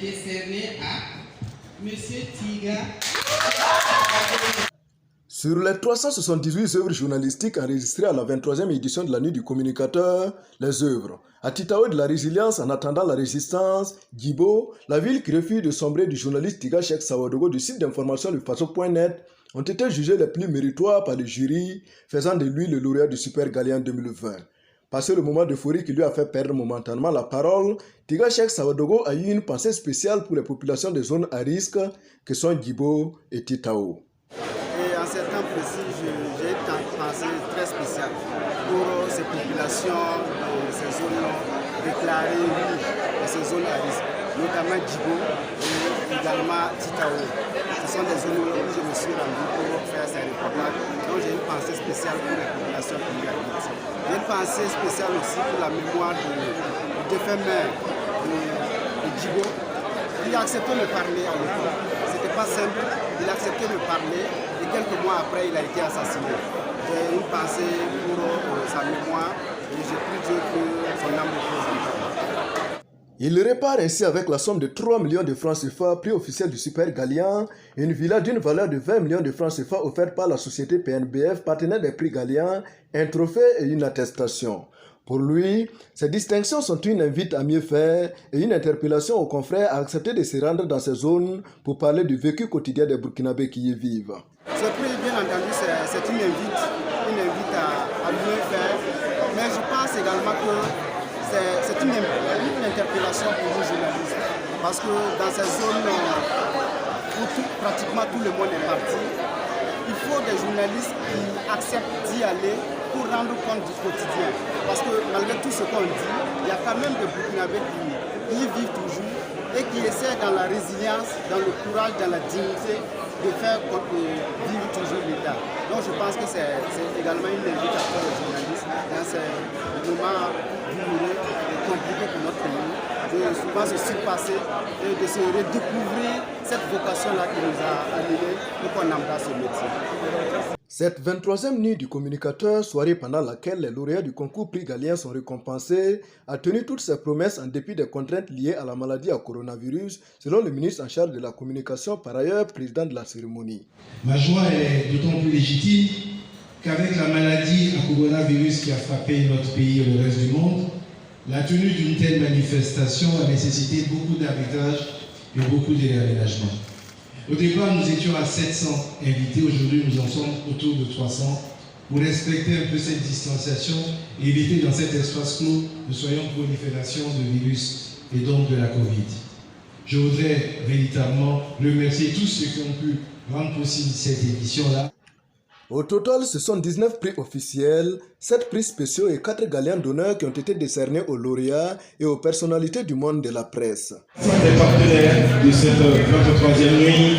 décerné à M. Tiga. Sur les 378 œuvres journalistiques enregistrées à la 23e édition de la Nuit du communicateur, les œuvres à Titao de la résilience en attendant la résistance, Djibo, la ville qui refuse de sombrer du journaliste Tiga Cheikh Sawadogo du site d'information du Faso.net ont été jugés les plus méritoires par le jury, faisant de lui le lauréat du Super Galien 2020. Passé le moment d'euphorie qui lui a fait perdre momentanément la parole, Tiga Cheikh Sawadogo a eu une pensée spéciale pour les populations des zones à risque que sont Djibo et Titao. Et en ces temps précis, j'ai une pensée très spéciale pour ces populations de ces zones déclarées de ces zones à risque, notamment Djibo et également Titao. Ce sont des zones où je me suis rendu pour faire ces reportages. Donc j'ai une pensée spéciale pour les populations qui y habitent. J'ai une pensée spéciale aussi pour la mémoire du défunt maire de Djibo. Il a accepté de parler à l'époque. C'était pas simple, il a accepté de parler et quelques mois après il a été assassiné. J'ai une pensée pour sa mémoire et je prie Dieu que son âme repose en paix. Il répare ainsi avec la somme de 3 millions de francs CFA, prix officiel du Super Galien, une villa d'une valeur de 20 millions de francs CFA offerte par la société PNBF, partenaire des prix Galien, un trophée et une attestation. Pour lui, ces distinctions sont une invite à mieux faire et une interpellation aux confrères à accepter de se rendre dans ces zones pour parler du vécu quotidien des Burkinabés qui y vivent. Ce prix, bien entendu, c'est une invite à mieux faire, mais je pense également que c'est une interpellation pour nous journalistes, parce que dans ces zones où pratiquement tout le monde est parti, il faut des journalistes qui acceptent d'y aller pour rendre compte du quotidien. Parce que malgré tout ce qu'on dit, il y a quand même des Burkinabés qui y vivent toujours et qui essaient dans la résilience, dans le courage, dans la dignité de faire vivre toujours l'État. Donc je pense que c'est également une invitation aux journalistes dans ces moments douloureux et compliqués pour notre pays, de souvent se surpasser et de se redécouvrir cette vocation-là qui nous a amenés pour qu'on embrasse ce métier. Cette 23e nuit du communicateur, soirée pendant laquelle les lauréats du concours prix Galien sont récompensés, a tenu toutes ses promesses en dépit des contraintes liées à la maladie à coronavirus, selon le ministre en charge de la communication, par ailleurs président de la cérémonie. Ma joie est d'autant plus légitime qu'avec la maladie à coronavirus qui a frappé notre pays et le reste du monde, la tenue d'une telle manifestation a nécessité beaucoup d'arbitrage et beaucoup d'aménagements. Au départ, nous étions à 700 invités. Aujourd'hui, nous en sommes autour de 300 pour respecter un peu cette distanciation et éviter dans cet espace clos de soyons prolifération de virus et donc de la Covid. Je voudrais véritablement remercier tous ceux qui ont pu rendre possible cette édition-là. Au total, ce sont 19 prix officiels, 7 prix spéciaux et 4 Galiens d'honneur qui ont été décernés aux lauréats et aux personnalités du monde de la presse. Les partenaires de cette 23e nuit